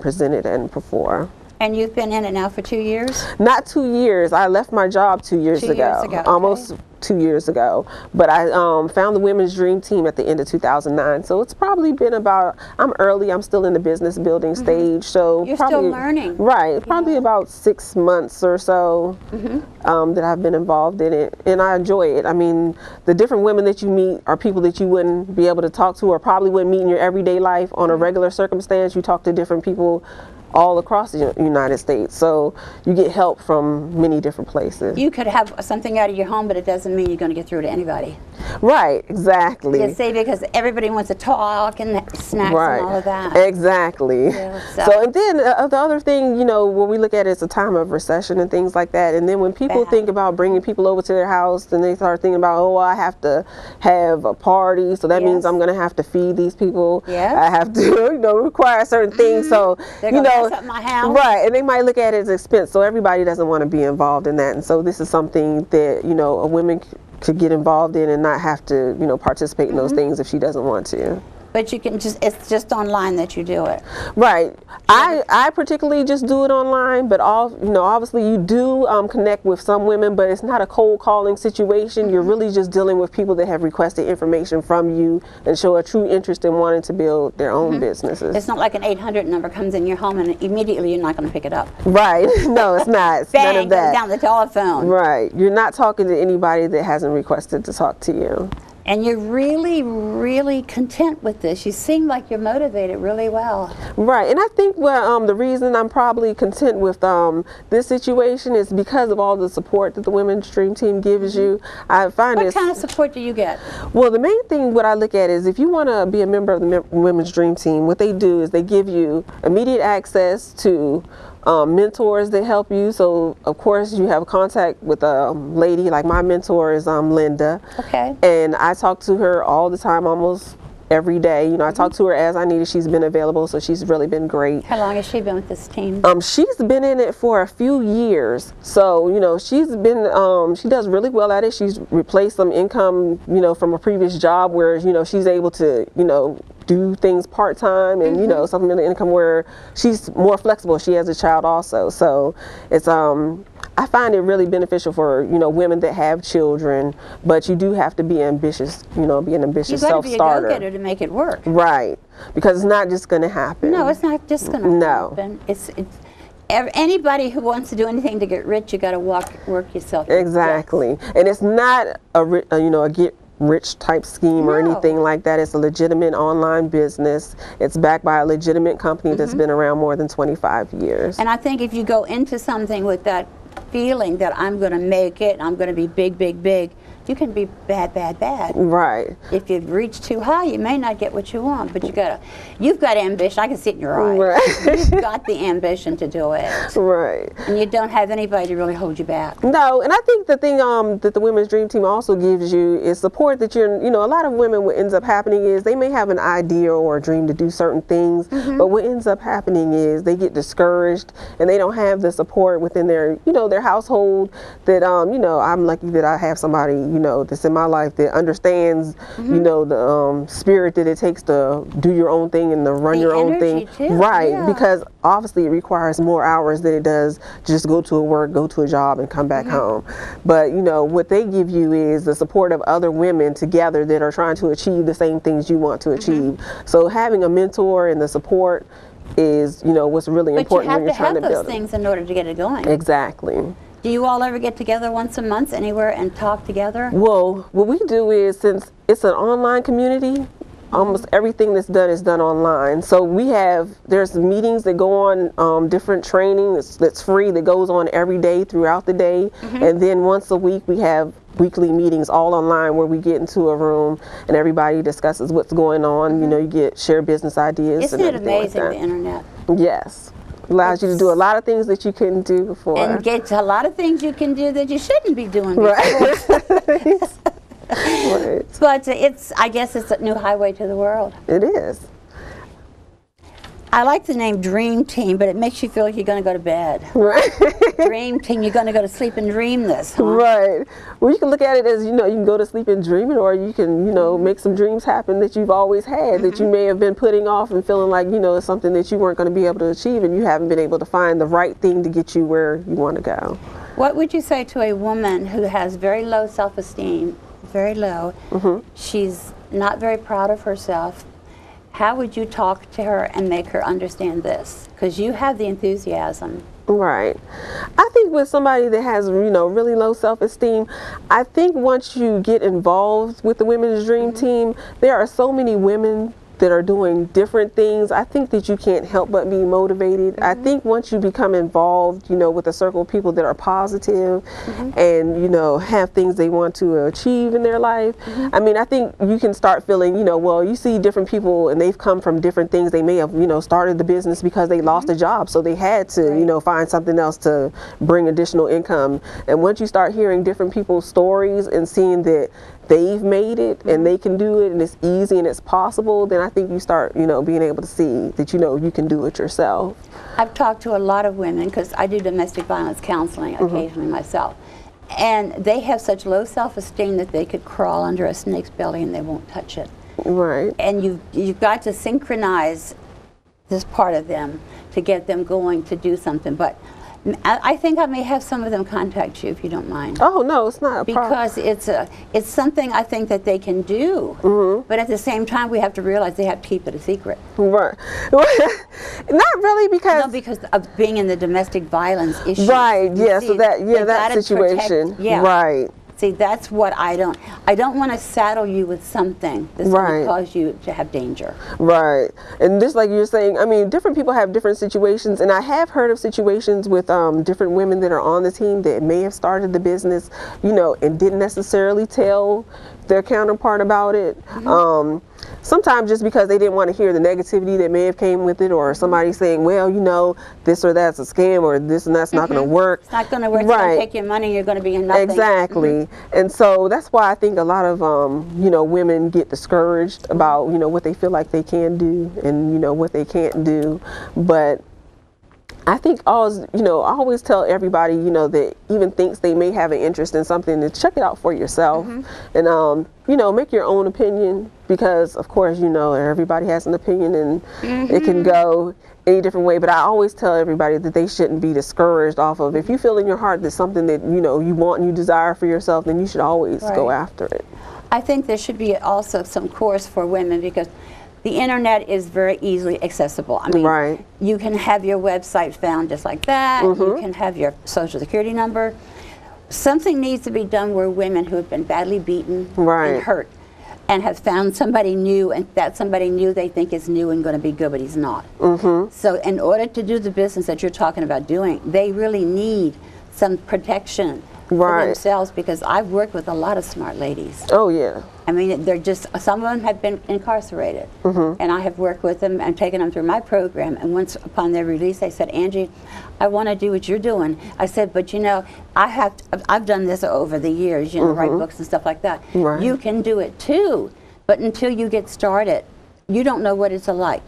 presented and before. And you've been in it now for 2 years? Not 2 years. I left my job 2 years ago. Almost 2 years ago. But I found the Women's Dream Team at the end of 2009. So it's probably been about, I'm early, I'm still in the business building stage. So you're probably, still learning. Right. Probably about 6 months or so that I've been involved in it. And I enjoy it. I mean, the different women that you meet are people that you wouldn't be able to talk to or probably wouldn't meet in your everyday life on a regular circumstance. You talk to different people all across the United States, so you get help from many different places. You could have something out of your home, but it doesn't mean you're going to get through to anybody. Right, exactly. You see, because everybody wants to talk and snacks and all of that. Exactly. Yeah, so and then the other thing, you know, when we look at it, it's a time of recession and things like that, and then when people think about bringing people over to their house, then they start thinking about, oh, I have to have a party, so that means I'm going to have to feed these people. I have to, you know, require certain things, so, you know, up my house. Right, and they might look at it as expense, so everybody doesn't want to be involved in that, and so this is something that, you know, a woman could get involved in and not have to, you know, participate in those things if she doesn't want to. But you can just, it's just online that you do it. Right. I particularly just do it online, but you know, obviously you do connect with some women, but it's not a cold calling situation. You're really just dealing with people that have requested information from you and show a true interest in wanting to build their own businesses. It's not like an 800 number comes in your home and immediately you're not going to pick it up. Right. No, it's not. It's Bang, none of that. goes down the telephone. Right. You're not talking to anybody that hasn't requested to talk to you. And you're really, really content with this. You seem like you're motivated really well. Right, and I think the reason I'm probably content with this situation is because of all the support that the Women's Dream Team gives you. I find What kind of support do you get? Well, the main thing what I look at is if you want to be a member of the Women's Dream Team, what they do is they give you immediate access to mentors that help you. So of course you have contact with a lady, like my mentor is Linda. Okay. And I talk to her all the time, almost every day. You know, I talk to her as I need it. She's been available, so she's really been great. How long has she been with this team? She's been in it for a few years. So, you know, she's been, she does really well at it. She's replaced some income, you know, from a previous job where, you know, she's able to, you know, do things part-time and, you know, supplemental income where she's more flexible. She has a child also. So it's, I find it really beneficial for, you know, women that have children, but you do have to be ambitious, you know, be an ambitious self-starter. You've got to be a go-getter to make it work. Right. Because it's not just going to happen. No, it's not just going to happen. It's anybody who wants to do anything to get rich, you got to work yourself. Exactly. And it's not you know, a get rich type scheme or anything like that. It's a legitimate online business. It's backed by a legitimate company that's been around more than 25 years. And I think if you go into something with that feeling that I'm going to make it, I'm going to be big, big, big, you can be bad, bad, bad. Right. If you reach too high, you may not get what you want, but you've got ambition. I can see it in your eyes. Right. You've got the ambition to do it. Right. And you don't have anybody to really hold you back. No, and I think the thing that the Women's Dream Team also gives you is support that you know, a lot of women, what ends up happening is they may have an idea or a dream to do certain things, but what ends up happening is they get discouraged and they don't have the support within their, you know, their household that, you know, I'm lucky that I have somebody, you know, that's in my life that understands, you know, the spirit that it takes to do your own thing and to run your own thing. Right, because obviously it requires more hours than it does just go to work, go to a job and come back home. But, you know, what they give you is the support of other women together that are trying to achieve the same things you want to achieve. So having a mentor and the support is, you know, what's really important when you're trying to build it. But you have to have those things in order to get it going. Exactly. Do you all ever get together once a month anywhere and talk together? Well, what we do is, since it's an online community, almost everything that's done is done online. So there's meetings that go on, different training that's free that goes on every day throughout the day. And then once a week we have weekly meetings all online where we get into a room and everybody discusses what's going on. You know, you share business ideas. Isn't it amazing, the internet? Yes. Allows you to do a lot of things that you couldn't do before. And get to a lot of things you can do that you shouldn't be doing before. Right. Right. But I guess it's a new highway to the world. It is. I like the name Dream Team, but it makes you feel like you're going to go to bed. Right. Dream Team, you're going to go to sleep and dream this, huh? Right. Well, you can look at it as, you know, you can go to sleep and dream it, or you can, you know, make some dreams happen that you've always had, that you may have been putting off and feeling like, you know, it's something that you weren't going to be able to achieve, and you haven't been able to find the right thing to get you where you want to go. What would you say to a woman who has very low self-esteem, very low, she's not very proud of herself? How would you talk to her and make her understand this? Because you have the enthusiasm. Right. I think with somebody that has, you know, really low self-esteem, I think once you get involved with the Women's Dream Team, there are so many women that are doing different things. I think that you can't help but be motivated. I think once you become involved, you know, with a circle of people that are positive and, you know, have things they want to achieve in their life, I mean, I think you can start feeling, you know, well, you see different people and they've come from different things. They may have, you know, started the business because they lost a job, so they had to, you know, find something else to bring additional income. And once you start hearing different people's stories and seeing that they've made it and they can do it and it's easy and it's possible, then I think you start, you know, being able to see that, you know, you can do it yourself. I've talked to a lot of women because I do domestic violence counseling occasionally myself, and they have such low self-esteem that they could crawl under a snake's belly and they won't touch it. Right. And you've got to synchronize this part of them to get them going to do something. But I think I may have some of them contact you if you don't mind. Oh no, it's not a problem. Because it's something I think that they can do, but at the same time we have to realize they have to keep it a secret. Right. Not really, because No, because of being in the domestic violence issue. right. You Yeah. see, So that they that gotta situation. protect- yeah. Right. See, that's what I don't want to saddle you with something that's going Right. to cause you to have danger. Right. And just like you're saying, I mean, different people have different situations, and I have heard of situations with different women that are on the team that may have started the business, you know, and didn't necessarily tell their counterpart about it. Sometimes just because they didn't want to hear the negativity that may have came with it, or somebody saying, well, you know, this or that's a scam, or this and that's not going to work. It's not going to work. It's going Right. to take your money. You're going to be in nothing. Exactly. And so that's why I think a lot of, you know, women get discouraged about, you know, what they feel like they can do and, you know, what they can't do. But I think always, you know, I always tell everybody, you know, that even thinks they may have an interest in something, to check it out for yourself and, you know, make your own opinion, because of course, you know, everybody has an opinion and it can go any different way. But I always tell everybody that they shouldn't be discouraged off of, if you feel in your heart that something that, you know, you want and you desire for yourself, then you should always go after it. I think there should be also some course for women, because the internet is very easily accessible. I mean, you can have your website found just like that. You can have your social security number. Something needs to be done where women who have been badly beaten and hurt and have found somebody new, and that somebody new they think is new and going to be good, but he's not. So in order to do the business that you're talking about doing, they really need some protection for themselves, because I've worked with a lot of smart ladies. Oh yeah. I mean, they're just, some of them have been incarcerated, and I have worked with them and taken them through my program, and once upon their release they said, Angie, I want to do what you're doing. I said, but you know, I've done this over the years, you know, write books and stuff like that. You can do it too, but until you get started, you don't know what it's like.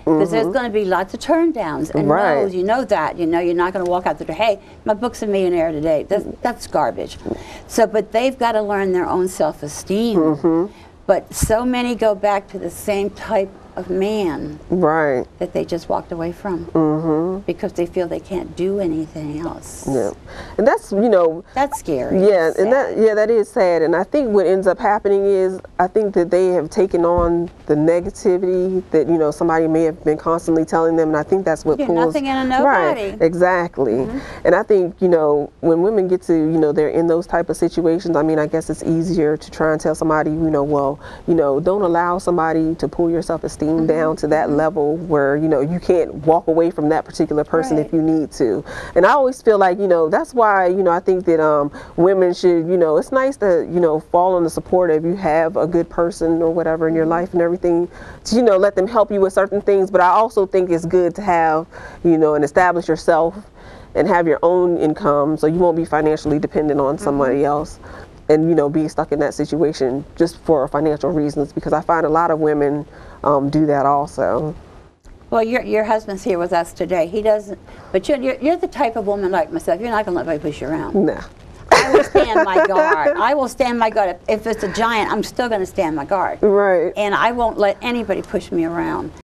Because there's going to be lots of turn downs and no's, you know that. You know, you're not going to walk out the door, hey, my book's a millionaire today. That's garbage. So, but they've got to learn their own self-esteem. But so many go back to the same type of man that they just walked away from because they feel they can't do anything else. Yeah, and that's, you know, that's scary. Yeah, and that is sad. And I think what ends up happening is, I think that they have taken on the negativity that, you know, somebody may have been constantly telling them, and I think that's what You're pulls. nothing and a nobody. Exactly. And I think, you know, when women get to, you know, they're in those type of situations, I mean, I guess it's easier to try and tell somebody, you know, well, you know, don't allow somebody to pull your self-esteem down to that level where, you know, you can't walk away from that particular person if you need to. And I always feel like, you know, that's why, you know, I think that women should, you know, it's nice to, you know, fall on the support if you have a good person or whatever in your life and everything, to, you know, let them help you with certain things. But I also think it's good to have, you know, and establish yourself and have your own income, so you won't be financially dependent on somebody else, and, you know, be stuck in that situation just for financial reasons, because I find a lot of women do that also. Well, your husband's here with us today. He doesn't, but you're the type of woman like myself. You're not going to let anybody push you around. No. I will stand my guard. I will stand my guard. If it's a giant, I'm still going to stand my guard. Right. And I won't let anybody push me around.